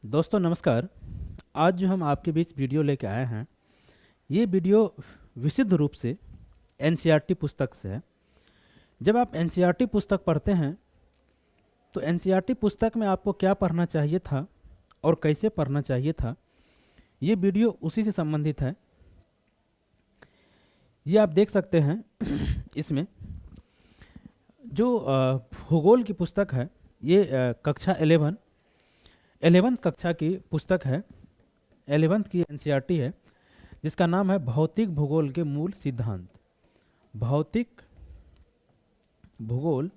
दोस्तों नमस्कार। आज जो हम आपके बीच वीडियो लेके आए हैं, ये वीडियो विशुद्ध रूप से एनसीईआरटी पुस्तक से है। जब आप एनसीईआरटी पुस्तक पढ़ते हैं तो एनसीईआरटी पुस्तक में आपको क्या पढ़ना चाहिए था और कैसे पढ़ना चाहिए था, ये वीडियो उसी से संबंधित है। ये आप देख सकते हैं इसमें जो भूगोल की पुस्तक है, ये कक्षा 11वीं कक्षा की पुस्तक है। 11वीं की एनसीईआरटी है जिसका नाम है भौतिक भूगोल के मूल सिद्धांत। भौतिक भूगोल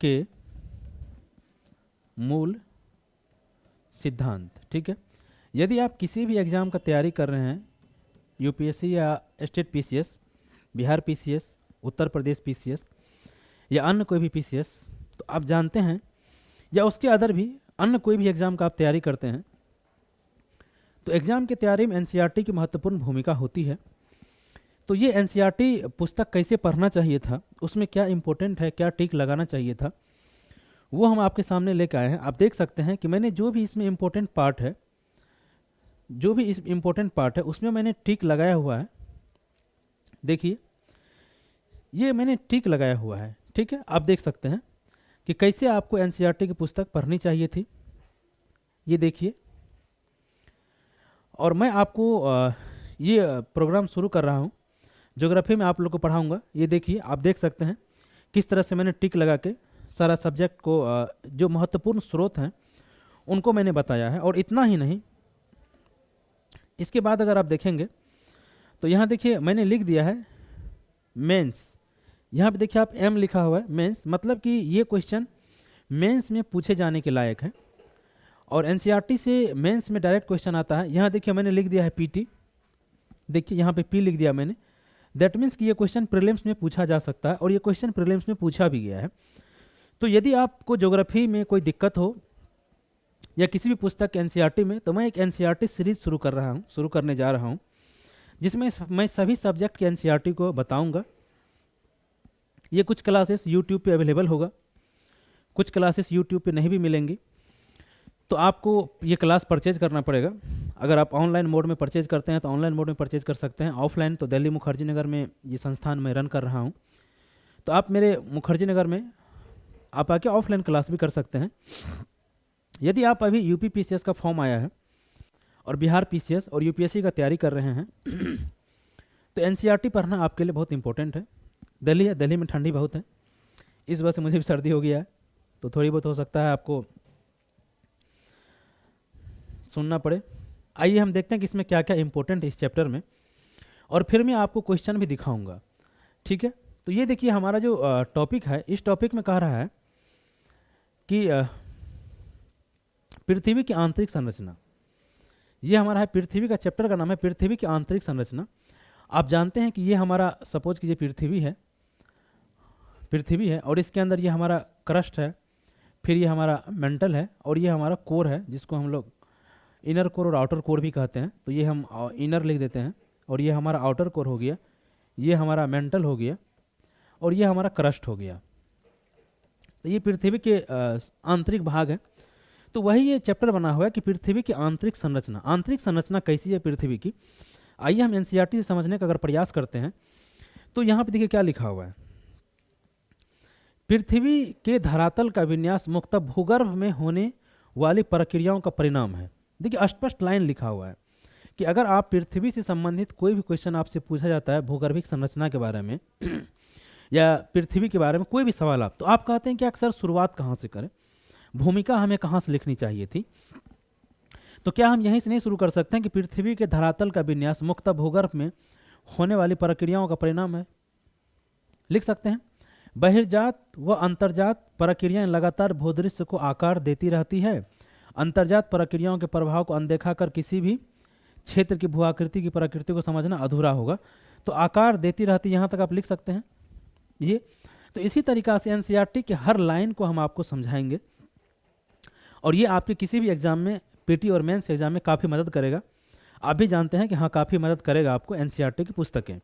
के मूल सिद्धांत, ठीक है। यदि आप किसी भी एग्ज़ाम का तैयारी कर रहे हैं, यूपीएससी या state PCS, Bihar PCS, Uttar Pradesh PCS या अन्य कोई भी पीसीएस, तो आप जानते हैं, या उसके अदर भी अन्य कोई भी एग्ज़ाम का आप तैयारी करते हैं, तो एग्ज़ाम की तैयारी में एनसीईआरटी की महत्वपूर्ण भूमिका होती है। तो ये एनसीईआरटी पुस्तक कैसे पढ़ना चाहिए था, उसमें क्या इम्पोर्टेंट है, क्या टिक लगाना चाहिए था, वो हम आपके सामने लेकर आए हैं। आप देख सकते हैं कि मैंने जो भी इसमें इम्पोर्टेंट पार्ट है, उसमें मैंने टिक लगाया हुआ है। देखिए, ये मैंने टिक लगाया हुआ है, ठीक है। आप देख सकते हैं कि कैसे आपको एनसीईआरटी की पुस्तक पढ़नी चाहिए थी, ये देखिए। और मैं आपको ये प्रोग्राम शुरू कर रहा हूँ, ज्योग्राफी में आप लोग को पढ़ाऊँगा। ये देखिए, आप देख सकते हैं किस तरह से मैंने टिक लगा के सारा सब्जेक्ट को, जो महत्वपूर्ण स्रोत हैं उनको मैंने बताया है। और इतना ही नहीं, इसके बाद अगर आप देखेंगे तो यहाँ देखिए मैंने लिख दिया है मेंस। यहाँ पे देखिए आप एम लिखा हुआ है, मेंस, मतलब कि ये क्वेश्चन मेंस में पूछे जाने के लायक है और एनसीईआरटी से मेंस में डायरेक्ट क्वेश्चन आता है। यहाँ देखिए मैंने लिख दिया है पीटी, देखिए यहाँ पे पी लिख दिया मैंने। दैट मीन्स कि ये क्वेश्चन प्रीलिम्स में पूछा जा सकता है और ये क्वेश्चन प्रीलिम्स में पूछा भी गया है। तो यदि आपको ज्योग्राफी में कोई दिक्कत हो या किसी भी पुस्तक एनसीईआरटी में, तो मैं एक एनसीईआरटी सीरीज शुरू करने जा रहा हूँ, जिसमें मैं सभी सब्जेक्ट के एनसीईआरटी को बताऊँगा। ये कुछ क्लासेस यूट्यूब पे अवेलेबल होगा, कुछ क्लासेस यूट्यूब पे नहीं भी मिलेंगी, तो आपको ये क्लास परचेज करना पड़ेगा। अगर आप ऑनलाइन मोड में परचेज करते हैं तो ऑनलाइन मोड में परचेज कर सकते हैं। ऑफलाइन तो दिल्ली मुखर्जी नगर में ये संस्थान में रन कर रहा हूँ, तो आप मेरे मुखर्जी नगर में आप आके ऑफलाइन क्लास भी कर सकते हैं। यदि आप अभी यूपी पीसीएस का फॉर्म आया है और बिहार पीसीएस और यूपीएससी का तैयारी कर रहे हैं तो एनसीईआरटी पढ़ना आपके लिए बहुत इंपॉर्टेंट है। दिल्ली में ठंडी बहुत है, इस वजह से मुझे भी सर्दी हो गया है, तो थोड़ी बहुत हो सकता है आपको सुनना पड़े। आइए हम देखते हैं कि इसमें क्या क्या इंपॉर्टेंट है इस चैप्टर में, और फिर मैं आपको क्वेश्चन भी दिखाऊंगा, ठीक है। तो ये देखिए हमारा जो टॉपिक है, इस टॉपिक में कह रहा है कि पृथ्वी की आंतरिक संरचना। ये हमारा है, पृथ्वी का चैप्टर का नाम है पृथ्वी की आंतरिक संरचना। आप जानते हैं कि ये हमारा, सपोज कीजिए पृथ्वी है और इसके अंदर ये हमारा क्रस्ट है, फिर ये हमारा मेंटल है और ये हमारा कोर है, जिसको हम लोग इनर कोर और आउटर कोर भी कहते हैं। तो ये हम इनर लिख देते हैं और ये हमारा आउटर कोर हो गया, ये हमारा मेंटल हो गया और ये हमारा क्रस्ट हो गया। तो ये पृथ्वी के आंतरिक भाग है। तो वही ये चैप्टर बना हुआ है कि पृथ्वी की आंतरिक संरचना कैसी है पृथ्वी की। आइए हम एनसीईआरटी से समझने का अगर प्रयास करते हैं तो यहाँ पे देखिए क्या लिखा हुआ है। पृथ्वी के धरातल का विन्यास मुख्यतः भूगर्भ में होने वाली प्रक्रियाओं का परिणाम है। देखिए स्पष्ट लाइन लिखा हुआ है कि अगर आप पृथ्वी से संबंधित कोई भी क्वेश्चन आपसे पूछा जाता है भूगर्भिक संरचना के बारे में या पृथ्वी के बारे में कोई भी सवाल आप, तो आप कहते हैं कि अक्सर शुरुआत कहाँ से करें, भूमिका हमें कहाँ से लिखनी चाहिए थी। तो क्या हम यहीं से नहीं शुरू कर सकते हैं कि पृथ्वी के धरातल का विन्यास मुख्यतः भूगर्भ में होने वाली प्रक्रियाओं का परिणाम है। लिख सकते हैं, बहिर्जात व अंतर्जात प्रक्रियाएं लगातार भूदृश्य को आकार देती रहती है। अंतर्जात प्रक्रियाओं के प्रभाव को अनदेखा कर किसी भी क्षेत्र की भूआकृति की प्रकृति को समझना अधूरा होगा। तो आकार देती रहती, यहाँ तक आप लिख सकते हैं ये। तो इसी तरीका से एनसीईआरटी के हर लाइन को हम आपको समझाएंगे और ये आपके किसी भी एग्जाम में, पीटी और मेंस एग्जाम में काफ़ी मदद करेगा। आप भी जानते हैं कि हाँ, काफ़ी मदद करेगा आपको एनसीईआरटी की पुस्तकें।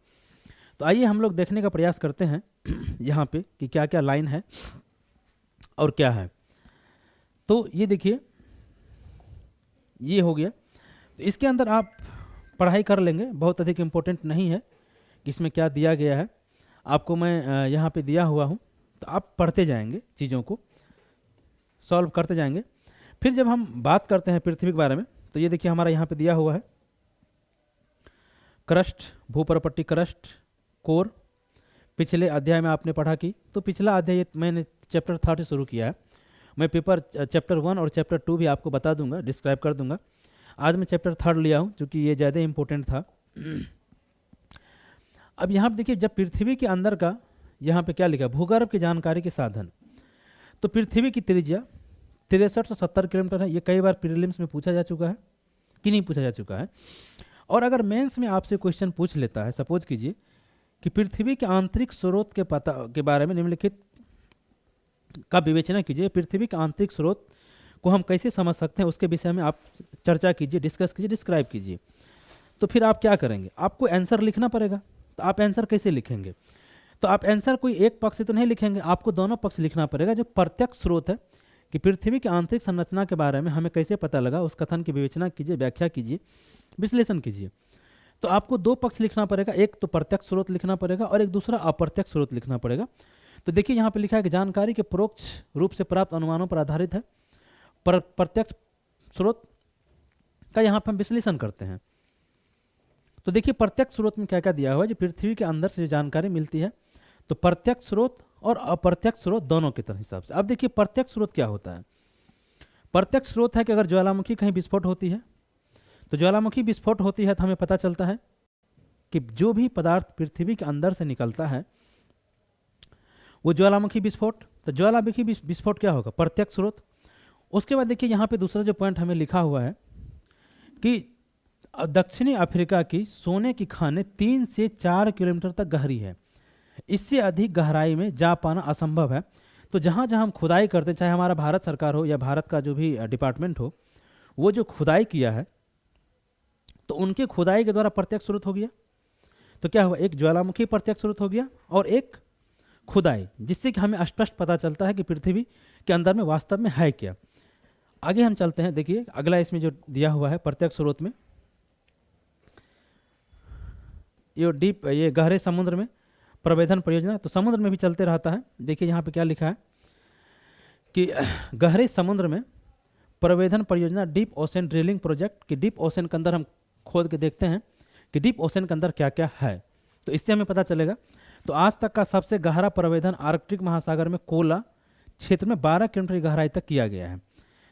तो आइए हम लोग देखने का प्रयास करते हैं यहाँ पे कि क्या क्या लाइन है और क्या है। तो ये देखिए ये हो गया। तो इसके अंदर आप पढ़ाई कर लेंगे, बहुत अधिक इम्पोर्टेंट नहीं है कि इसमें क्या दिया गया है, आपको मैं यहाँ पे दिया हुआ हूँ, तो आप पढ़ते जाएंगे, चीज़ों को सॉल्व करते जाएंगे। फिर जब हम बात करते हैं पृथ्वी के बारे में, तो ये देखिए हमारा यहाँ पे दिया हुआ है क्रस्ट, भूपरपट्टी क्रस्ट, कोर। पिछले अध्याय में आपने पढ़ा कि, तो पिछला अध्याय मैंने चैप्टर 3 से शुरू किया है। मैं पेपर चैप्टर 1 और चैप्टर 2 भी आपको बता दूंगा, डिस्क्राइब कर दूंगा। आज मैं चैप्टर 3 लिया हूँ क्योंकि ये ज़्यादा इंपॉर्टेंट था। अब यहाँ पे देखिए, जब पृथ्वी के अंदर का यहाँ पे क्या लिखा, भूगर्भ की जानकारी के साधन। तो पृथ्वी की त्रिज्या 6370 किलोमीटर है। ये कई बार प्रीलिम्स में पूछा जा चुका है कि नहीं पूछा जा चुका है। और अगर मेंस में आपसे क्वेश्चन पूछ लेता है, सपोज कीजिए कि पृथ्वी के आंतरिक स्रोत के पता के बारे में निम्नलिखित का विवेचना कीजिए, पृथ्वी के आंतरिक स्रोत को हम कैसे समझ सकते हैं उसके विषय में आप चर्चा कीजिए, डिस्कस कीजिए, डिस्क्राइब कीजिए। तो फिर आप क्या करेंगे, आपको आंसर लिखना पड़ेगा। तो आप आंसर कैसे लिखेंगे, तो आप आंसर कोई एक पक्ष से तो नहीं लिखेंगे, आपको दोनों पक्ष लिखना पड़ेगा। जो प्रत्यक्ष स्रोत है कि पृथ्वी की आंतरिक संरचना के बारे में हमें कैसे पता लगा, उस कथन की विवेचना कीजिए, व्याख्या कीजिए, विश्लेषण कीजिए। तो आपको दो पक्ष लिखना पड़ेगा, एक तो प्रत्यक्ष स्रोत लिखना पड़ेगा और एक दूसरा अप्रत्यक्ष स्रोत लिखना पड़ेगा। तो देखिए यहाँ पे लिखा है कि जानकारी के परोक्ष रूप से प्राप्त अनुमानों पर आधारित है। प्रत्यक्ष स्रोत का यहाँ पर हम विश्लेषण करते हैं। तो देखिए प्रत्यक्ष स्रोत में क्या क्या दिया हुआ है, जो पृथ्वी के अंदर से जो जानकारी मिलती है, तो प्रत्यक्ष स्रोत और अप्रत्यक्ष स्रोत दोनों के तरह हिसाब से। अब देखिए प्रत्यक्ष स्रोत क्या होता है। प्रत्यक्ष स्रोत है कि अगर ज्वालामुखी कहीं विस्फोट होती है, तो ज्वालामुखी विस्फोट होती है तो हमें पता चलता है कि जो भी पदार्थ पृथ्वी के अंदर से निकलता है वो ज्वालामुखी विस्फोट। तो ज्वालामुखी विस्फोट क्या होगा, प्रत्यक्ष स्रोत। उसके बाद देखिए यहाँ पे दूसरा जो पॉइंट हमें लिखा हुआ है कि दक्षिणी अफ्रीका की सोने की खानें 3 से 4 किलोमीटर तक गहरी है, इससे अधिक गहराई में जा पाना असंभव है। तो जहाँ जहाँ हम खुदाई करते हैं, चाहे हमारा भारत सरकार हो या भारत का जो भी डिपार्टमेंट हो, वो जो खुदाई किया है तो उनके खुदाई के द्वारा प्रत्यक्ष स्रोत हो गया। तो क्या हुआ, एक ज्वालामुखी प्रत्यक्ष स्रोत हो गया और एक खुदाई, जिससे कि हमें स्पष्ट पता चलता है कि पृथ्वी के अंदर में वास्तव में है क्या। आगे हम चलते हैं, देखिए अगला इसमें जो दिया हुआ है प्रत्यक्ष स्रोत में, ये गहरे समुद्र में प्रवेधन परियोजना। तो समुद्र में भी चलते रहता है। देखिए यहाँ पे क्या लिखा है कि गहरे समुद्र में प्रवेधन परियोजना, डीप ओशन ड्रिलिंग प्रोजेक्ट। कि डीप ओशन के अंदर हम खोद के देखते हैं कि डीप ओशन के अंदर क्या क्या है, तो इससे हमें पता चलेगा। तो आज तक का सबसे गहरा प्रवेधन आर्कटिक महासागर में कोला क्षेत्र में 12 किलोमीटर की गहराई तक किया गया है।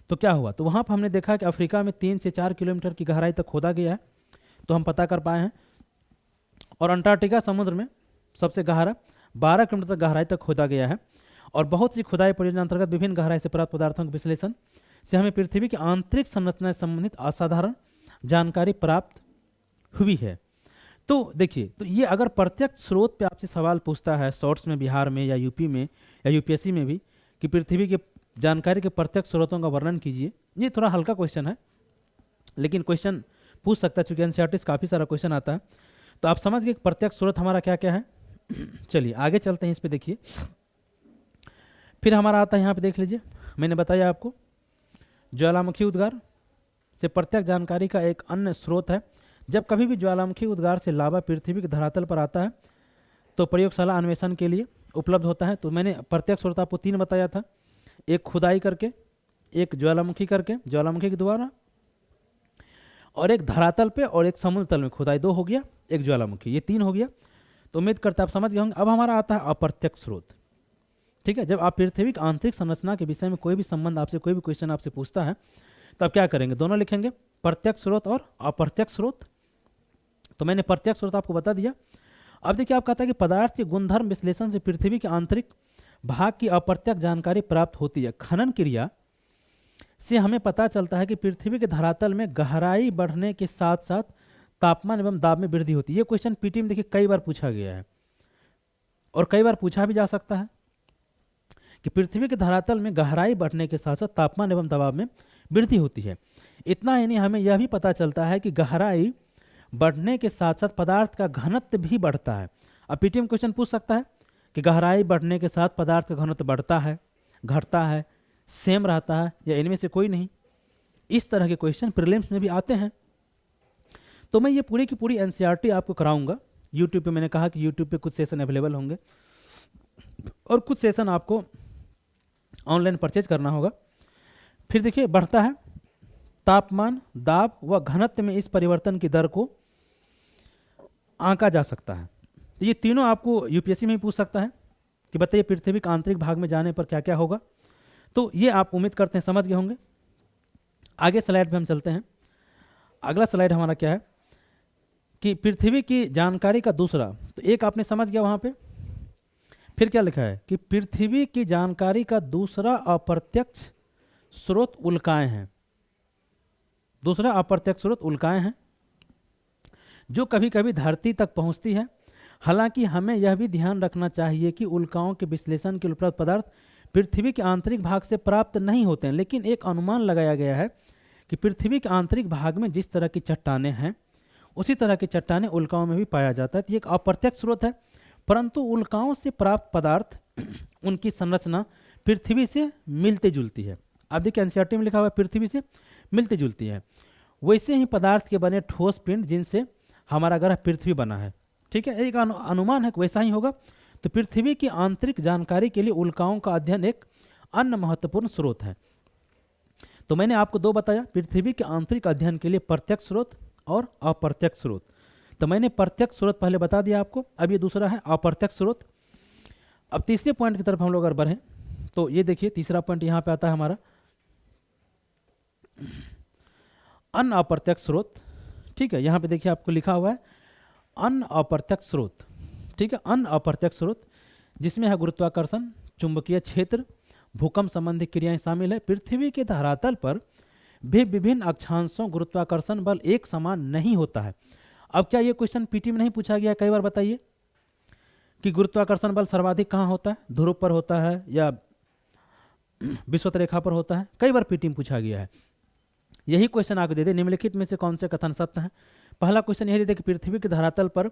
तो क्या हुआ, तो वहाँ पर हमने देखा कि अफ्रीका में 3 से 4 किलोमीटर की गहराई तक खोदा गया है, तो हम पता कर पाए हैं। और अंटार्कटिका समुद्र में सबसे गहरा 12 किलोमीटर तक गहराई तक खोदा गया है। और बहुत सी खुदाई परियोजना अंतर्गत विभिन्न गहराई से प्राप्त पदार्थों के विश्लेषण से हमें पृथ्वी की आंतरिक संरचना से संबंधित असाधारण जानकारी प्राप्त हुई है। तो देखिए, तो ये अगर प्रत्यक्ष स्रोत पे आपसे सवाल पूछता है शॉर्ट्स में, बिहार में या यूपी में या यूपीएससी में भी, कि पृथ्वी के जानकारी के प्रत्यक्ष स्रोतों का वर्णन कीजिए, ये थोड़ा हल्का क्वेश्चन है, लेकिन क्वेश्चन पूछ सकता है चूंकि एनसीईआरटी से काफ़ी सारा क्वेश्चन आता है। तो आप समझ गए प्रत्यक्ष स्रोत हमारा क्या क्या है। चलिए आगे चलते हैं, इस पे देखिए। फिर हमारा आता है, यहाँ पे देख लीजिए, मैंने बताया आपको ज्वालामुखी उद्गार से प्रत्यक्ष जानकारी का एक अन्य स्रोत है। जब कभी भी ज्वालामुखी उद्गार से लावा पृथ्वी के धरातल पर आता है तो प्रयोगशाला अन्वेषण के लिए उपलब्ध होता है। तो मैंने प्रत्यक्ष स्रोत आपको 3 बताया था, एक खुदाई करके, एक ज्वालामुखी करके, ज्वालामुखी के द्वारा, और एक धरातल पे और एक समुद्र तल में खुदाई, 2 हो गया, एक ज्वालामुखी, ये 3 हो गया। तो उम्मीद करता आप समझ गए होंगे। अब हमारा आता है अप्रत्यक्ष स्रोत। ठीक है, जब आप पृथ्वी की आंतरिक संरचना के विषय में कोई भी संबंध आपसे, कोई भी क्वेश्चन आपसे पूछता है, तो आप क्या करेंगे, दोनों लिखेंगे, प्रत्यक्ष स्रोत और अप्रत्यक्ष स्रोत। तो मैंने प्रत्यक्ष स्रोत आपको बता दिया। अब देखिए आप कहता है कि पदार्थ के गुणधर्म विश्लेषण से पृथ्वी के आंतरिक भाग की अप्रत्यक्ष जानकारी प्राप्त होती है। खनन क्रिया से हमें पता चलता है कि पृथ्वी के धरातल में गहराई बढ़ने के साथ साथ तापमान एवं दाब में वृद्धि होती है। ये क्वेश्चन पीटी में देखिए कई बार पूछा गया है और कई बार पूछा भी जा सकता है कि पृथ्वी के धरातल में गहराई बढ़ने के साथ साथ तापमान एवं दबाव में वृद्धि होती है। इतना ही नहीं, हमें यह भी पता चलता है कि गहराई बढ़ने के साथ साथ पदार्थ का घनत्व भी बढ़ता है। अब पीटी में क्वेश्चन पूछ सकता है कि गहराई बढ़ने के साथ पदार्थ का घनत्व बढ़ता है, घटता है, सेम रहता है, या इनमें से कोई नहीं। इस तरह के क्वेश्चन प्रीलिम्स में भी आते हैं। तो मैं ये पूरी की पूरी एनसीईआरटी आपको कराऊंगा। यूट्यूब पे मैंने कहा कि यूट्यूब पे कुछ सेशन अवेलेबल होंगे और कुछ सेशन आपको ऑनलाइन परचेज करना होगा। फिर देखिए बढ़ता है तापमान, दाब व घनत्व में इस परिवर्तन की दर को आंका जा सकता है। तो ये तीनों आपको यूपीएससी में ही पूछ सकता है कि बताइए पृथ्वी के आंतरिक भाग में जाने पर क्या क्या होगा। तो ये आप उम्मीद करते हैं समझ गए होंगे। आगे स्लाइड पे हम चलते हैं। अगला स्लाइड हमारा क्या है कि पृथ्वी की जानकारी का दूसरा, तो एक आपने समझ गया वहाँ पे। फिर क्या लिखा है कि पृथ्वी की जानकारी का दूसरा अप्रत्यक्ष स्रोत उल्काएं हैं। दूसरा अप्रत्यक्ष स्रोत उल्काएं हैं जो कभी कभी धरती तक पहुंचती है। हालांकि हमें यह भी ध्यान रखना चाहिए कि उल्काओं के विश्लेषण के लिए उपलब्ध पदार्थ पृथ्वी के आंतरिक भाग से प्राप्त नहीं होते हैं, लेकिन एक अनुमान लगाया गया है कि पृथ्वी के आंतरिक भाग में जिस तरह की चट्टानें हैं उसी तरह की चट्टानें उल्काओं में भी पाया जाता है। तो ये एक अप्रत्यक्ष स्रोत है, परंतु उल्काओं से प्राप्त पदार्थ उनकी संरचना पृथ्वी से मिलती जुलती है। आप देखिए एनसीईआरटी में लिखा हुआ है पृथ्वी से मिलती जुलती है। वैसे ही पदार्थ के बने ठोस पिंड जिनसे हमारा ग्रह पृथ्वी बना है, ठीक है, एक अनुमान है वैसा ही होगा। तो पृथ्वी की आंतरिक जानकारी के लिए उल्काओं का अध्ययन एक अन्य महत्वपूर्ण स्रोत है। तो मैंने आपको दो बताया, पृथ्वी के आंतरिक अध्ययन के लिए प्रत्यक्ष स्रोत और अप्रत्यक्ष स्रोत। तो मैंने प्रत्यक्ष स्रोत पहले बता दिया आपको, अब ये दूसरा है अप्रत्यक्ष स्रोत। अब तीसरे पॉइंट की तरफ हम लोग अगर बढ़ें तो ये देखिए तीसरा पॉइंट यहाँ पे आता है हमारा अन्य अप्रत्यक्ष स्रोत। ठीक है, यहाँ पे देखिए आपको लिखा हुआ है अन्य अप्रत्यक्ष स्रोत। ठीक है, अन्य अप्रत्यक्ष स्रोत जिसमें है गुरुत्वाकर्षण, चुंबकीय क्षेत्र, भूकंप संबंधी क्रियाएं शामिल है। पृथ्वी के धरातल पर भी विभिन्न अक्षांशों गुरुत्वाकर्षण बल एक समान नहीं होता है। अब क्या ये क्वेश्चन पीटी में नहीं पूछा गया? कई बार बताइए कि गुरुत्वाकर्षण बल सर्वाधिक कहाँ होता है, ध्रुव पर होता है या विषुवत रेखा पर होता है? कई बार पीटी में पूछा गया है। यही क्वेश्चन आगे दे दे निम्नलिखित में से कौन से कथन सत्य हैं। पहला क्वेश्चन यही दे दे कि पृथ्वी के धरातल पर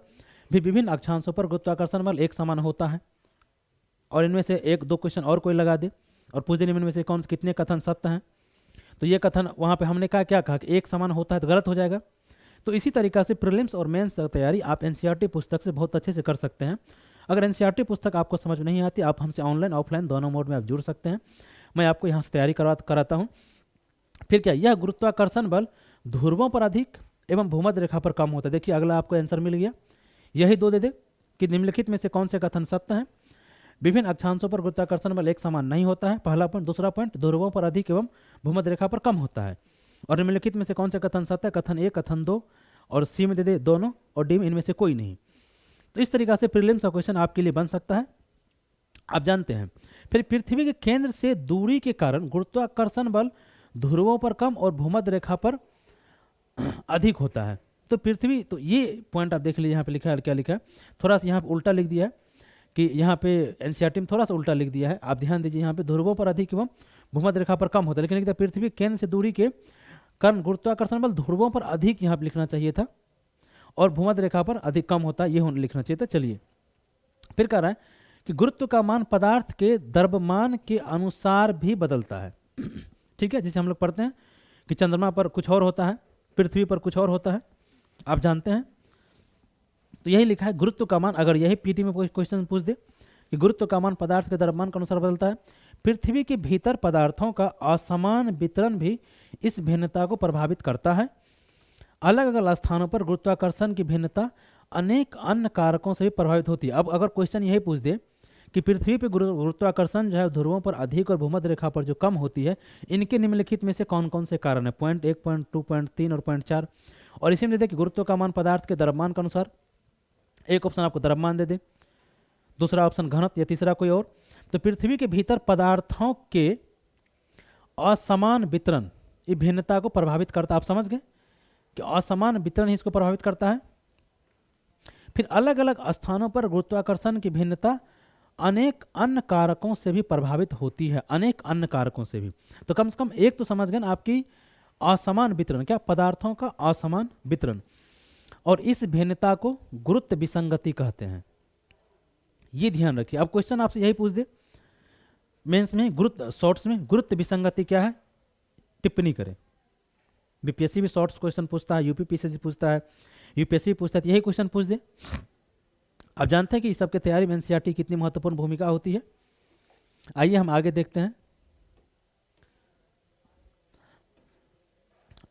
भी विभिन्न अक्षांशों पर गुरुत्वाकर्षण बल एक समान होता है, और इनमें से एक दो क्वेश्चन और कोई लगा दे और पूछ दे निम्न में से कौन कितने कथन सत्य हैं। तो ये कथन वहाँ पे हमने कहा क्या कहा कि एक समान होता है, तो गलत हो जाएगा। तो इसी तरीक़ा से प्रीलिम्स और मेंस की तैयारी आप एनसीईआरटी पुस्तक से बहुत अच्छे से कर सकते हैं। अगर एनसीईआरटी पुस्तक आपको समझ में नहीं आती, आप हमसे ऑनलाइन ऑफलाइन दोनों मोड में आप जुड़ सकते हैं। मैं आपको यहाँ से तैयारी कराता हूँ। फिर क्या, यह गुरुत्वाकर्षण बल ध्रुवों पर अधिक एवं भूमध्य रेखा पर कम होता है। देखिए अगला आपको आंसर मिल गया, यही दो दे दे कि निम्नलिखित में से कौन से कथन सत्य हैं। विभिन्न अक्षांशों पर गुरुत्वाकर्षण बल एक समान नहीं होता है, पहला पॉइंट। दूसरा पॉइंट, ध्रुवों पर अधिक एवं भूमध्य रेखा पर कम होता है। और निम्नलिखित में से कौन से कथन सत्य है? कथन एक, कथन दो, और सी में दे दे दोनों, और डी में इनमें से कोई नहीं। तो इस तरीका से प्रीलिम्स का क्वेश्चन आपके लिए बन सकता है, आप जानते हैं। फिर पृथ्वी के केंद्र से दूरी के कारण गुरुत्वाकर्षण बल ध्रुवों पर कम और भूमध्य रेखा पर अधिक होता है। तो पृथ्वी, तो ये पॉइंट आप देख लीजिए यहाँ पे लिखा है, क्या लिखा है, थोड़ा सा यहाँ पे उल्टा लिख दिया है कि यहाँ पे एनसीईआरटी में थोड़ा सा उल्टा लिख दिया है, आप ध्यान दीजिए। यहाँ पे ध्रुवों पर अधिक एवं भूमध्य रेखा पर कम होता है, लेकिन लिखता है पृथ्वी केंद्र से दूरी के कारण गुरुत्वाकर्षण बल ध्रुवों पर अधिक यहाँ पे लिखना चाहिए था, और भूमध्य रेखा पर अधिक कम होता है, ये लिखना चाहिए था। चलिए फिर कह रहा है कि गुरुत्व का मान पदार्थ के द्रव्यमान के अनुसार भी बदलता है। ठीक है, जिसे हम लोग पढ़ते हैं कि चंद्रमा पर कुछ और होता है, पृथ्वी पर कुछ और होता है, आप जानते हैं। तो यही लिखा है गुरुत्व का मान, अगर यही पीटी में कोई क्वेश्चन पूछ दे कि गुरुत्व का मान पदार्थ के द्रव्यमान के अनुसार बदलता है। पृथ्वी के भीतर पदार्थों का असमान वितरण भी इस भिन्नता को प्रभावित करता है। अलग अलग स्थानों पर गुरुत्वाकर्षण की भिन्नता अनेक अन्य कारकों से भी प्रभावित होती है। अब अगर क्वेश्चन यही पूछ दे कि पृथ्वी पर गुरुत्वाकर्षण जो है ध्रुवों पर अधिक और भूमध्य रेखा पर जो कम होती है, इनके निम्नलिखित में से कौन कौन से कारण है? पॉइंट 1, पॉइंट 2, पॉइंट 3 और पॉइंट 4। और इसी में दे दे कि गुरुत्व का मान पदार्थ के द्रव्यमान के अनुसार। एक ऑप्शन आपको द्रव्यमान दे दे, दूसरा ऑप्शन घनत्व, या तीसरा कोई और। तो पृथ्वी के भीतर पदार्थों के असमान वितरण ये भिन्नता को प्रभावित करता है। आप समझ गए कि असमान वितरण ही इसको प्रभावित करता है। फिर अलग अलग स्थानों पर गुरुत्वाकर्षण की भिन्नता अनेक अन्य कारकों से भी प्रभावित होती है, अनेक अन्य कारकों से भी। तो कम से कम एक तो समझ गए ना, आपकी असमान वितरण, क्या पदार्थों का असमान वितरण, और इस भिन्नता को गुरुत्व विसंगति कहते हैं। ये ध्यान रखिए। अब क्वेश्चन आपसे यही पूछ दे मेंस में, गुरुत्व शॉर्ट्स में, गुरुत्व विसंगति क्या है, टिप्पणी करें। बीपीएससी भी शॉर्ट्स क्वेश्चन पूछता है, यूपीपीसीएससी पूछता है, यूपीएससी भी पूछता है, तो यही क्वेश्चन पूछ दे। आप जानते हैं कि इस सब के तैयारी में एनसीईआरटी कितनी महत्वपूर्ण भूमिका होती है। आइए हम आगे देखते हैं।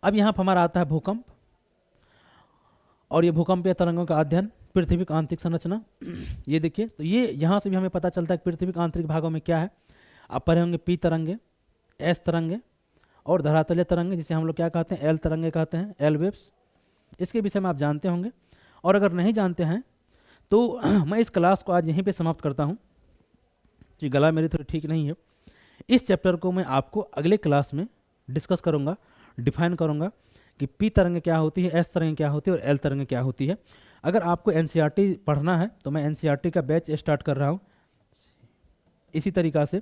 अब यहाँ पर हमारा आता है भूकंप, और ये भूकंपीय तरंगों का अध्ययन, पृथ्वी की आंतरिक संरचना। ये देखिए, तो ये यहाँ से भी हमें पता चलता है कि पृथ्वी के आंतरिक भागों में क्या है। आप पढ़े होंगे पी तरंगे, एस तरंगे और धरातलीय तरंगे, जिसे हम लोग क्या कहते हैं, एल तरंगे कहते हैं, एल वेव्स। इसके विषय में आप जानते होंगे, और अगर नहीं जानते हैं तो मैं इस क्लास को आज यहीं पे समाप्त करता हूँ, कि गला मेरी थोड़ी ठीक नहीं है। इस चैप्टर को मैं आपको अगले क्लास में डिस्कस करूँगा, डिफाइन करूँगा कि पी तरंग क्या होती है, एस तरंग क्या होती है और एल तरंग क्या होती है। अगर आपको एनसीईआरटी पढ़ना है तो मैं एनसीईआरटी का बैच स्टार्ट कर रहा हूँ इसी तरीक़ा से।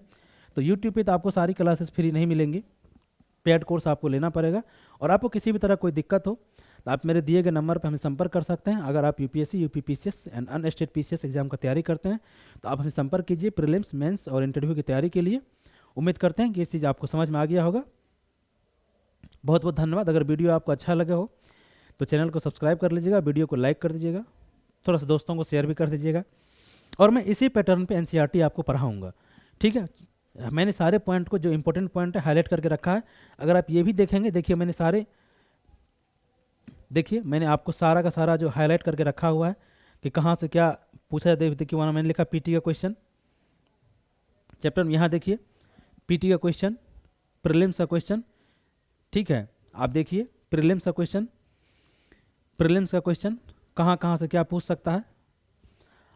तो यूट्यूब पे तो आपको सारी क्लासेस फ्री नहीं मिलेंगी, पेड कोर्स आपको लेना पड़ेगा। और आपको किसी भी तरह कोई दिक्कत हो तो आप मेरे दिए गए नंबर पर हमें संपर्क कर सकते हैं। अगर आप UPSC, UPPCS and any state PCS exam का तैयारी करते हैं तो आप हमें संपर्क कीजिए प्रीलिम्स, मेंस और इंटरव्यू की तैयारी के लिए। उम्मीद करते हैं कि इस चीज़ आपको समझ में आ गया होगा। बहुत बहुत धन्यवाद। अगर वीडियो आपको अच्छा लगे हो तो चैनल को सब्सक्राइब कर लीजिएगा, वीडियो को लाइक कर दीजिएगा, थोड़ा सा दोस्तों को शेयर भी कर दीजिएगा। और मैं इसी पैटर्न पे एनसीईआरटी आपको पढ़ाऊँगा, ठीक है। मैंने सारे पॉइंट को, जो इंपॉर्टेंट पॉइंट है, हाईलाइट करके रखा है। अगर आप ये भी देखेंगे, देखिए मैंने सारे, देखिए मैंने आपको सारा का सारा जो हाईलाइट करके रखा हुआ है कि कहाँ से क्या पूछा जाता है। देखिए वहाँ मैंने लिखा पीटी का क्वेश्चन चैप्टर में, यहाँ देखिए पीटी का क्वेश्चन, प्रीलिम्स का क्वेश्चन, ठीक है। आप देखिए प्रीलिम्स का क्वेश्चन, प्रीलिम्स का क्वेश्चन कहाँ कहाँ से क्या पूछ सकता है।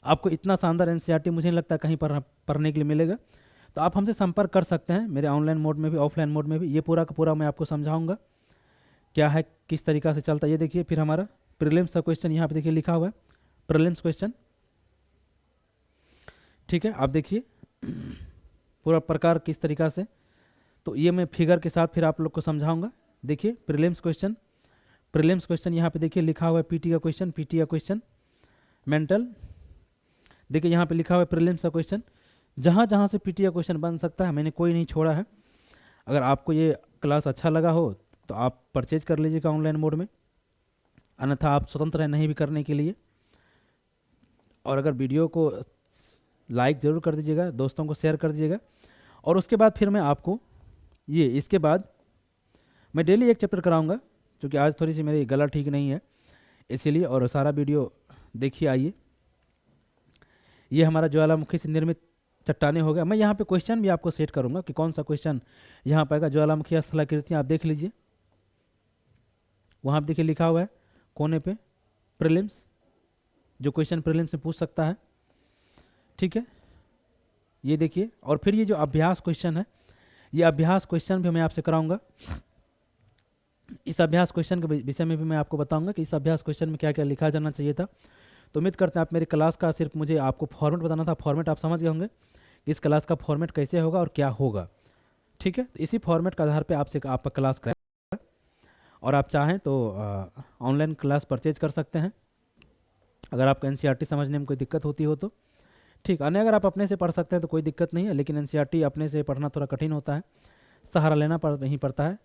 आपको इतना शानदार एनसीईआरटी मुझे नहीं लगता कहीं पर पढ़ने के लिए मिलेगा। तो आप हमसे संपर्क कर सकते हैं, मेरे ऑनलाइन मोड में भी, ऑफलाइन मोड में भी। ये पूरा का पूरा मैं आपको समझाऊंगा क्या है, किस तरीक़ा से चलता है। ये देखिए फिर हमारा प्रीलिम्स का क्वेश्चन यहाँ पे देखिए लिखा हुआ है, प्रीलिम्स क्वेश्चन, ठीक है। आप देखिए पूरा प्रकार किस तरीक़ा से, तो ये मैं फिगर के साथ फिर आप लोग को समझाऊंगा। देखिए प्रीलिम्स क्वेश्चन, प्रीलिम्स क्वेश्चन यहाँ पे देखिए लिखा हुआ है पीटी का क्वेश्चन, पीटी का क्वेश्चन मेंटल। देखिए यहाँ पे लिखा हुआ है प्रीलिम्स का क्वेश्चन। जहाँ जहाँ से पीटी का क्वेश्चन बन सकता है, मैंने कोई नहीं छोड़ा है। अगर आपको ये क्लास अच्छा लगा हो तो आप परचेज कर लीजिएगा ऑनलाइन मोड में, अन्यथा आप स्वतंत्र हैं नहीं भी करने के लिए। और अगर वीडियो को लाइक ज़रूर कर दीजिएगा, दोस्तों को शेयर कर दीजिएगा। और उसके बाद फिर मैं आपको इसके बाद मैं डेली एक चैप्टर कराऊंगा, क्योंकि आज थोड़ी सी मेरी गला ठीक नहीं है इसीलिए। और सारा वीडियो देखिए। आइए, ये हमारा ज्वालामुखी से निर्मित चट्टाने हो गया। मैं यहाँ पे क्वेश्चन भी आपको सेट करूँगा कि कौन सा क्वेश्चन यहाँ पाएगा। ज्वालामुखी स्थलाकृतियाँ आप देख लीजिए, वहाँ पे देखिए लिखा हुआ है कोने पे प्रीलिम्स, जो क्वेश्चन प्रीलिम्स में पूछ सकता है, ठीक है। ये देखिए, और फिर ये जो अभ्यास क्वेश्चन है, ये अभ्यास क्वेश्चन भी मैं आपसे कराऊंगा। इस अभ्यास क्वेश्चन के विषय में भी मैं आपको बताऊंगा कि इस अभ्यास क्वेश्चन में क्या क्या लिखा जाना चाहिए था। तो उम्मीद करते हैं आप मेरी क्लास का, सिर्फ मुझे आपको फॉर्मेट बताना था, फॉर्मेट आप समझ गए होंगे कि इस क्लास का फॉर्मेट कैसे होगा और क्या होगा, ठीक है। तो इसी फॉर्मेट के आधार पर आपसे आपका क्लास करेगा। और आप चाहें तो ऑनलाइन क्लास परचेज कर सकते हैं अगर आपको एनसीईआरटी समझने में कोई दिक्कत होती हो तो, ठीक। अन्य अगर आप अपने से पढ़ सकते हैं तो कोई दिक्कत नहीं है, लेकिन एनसीईआरटी अपने से पढ़ना थोड़ा कठिन होता है, सहारा लेना नहीं पड़ता है।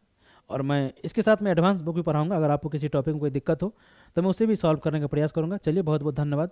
और मैं इसके साथ मैं एडवांस बुक भी पढ़ाऊंगा। अगर आपको किसी टॉपिक में कोई दिक्कत हो तो मैं उसे भी सॉल्व करने का प्रयास करूंगा। चलिए, बहुत बहुत धन्यवाद।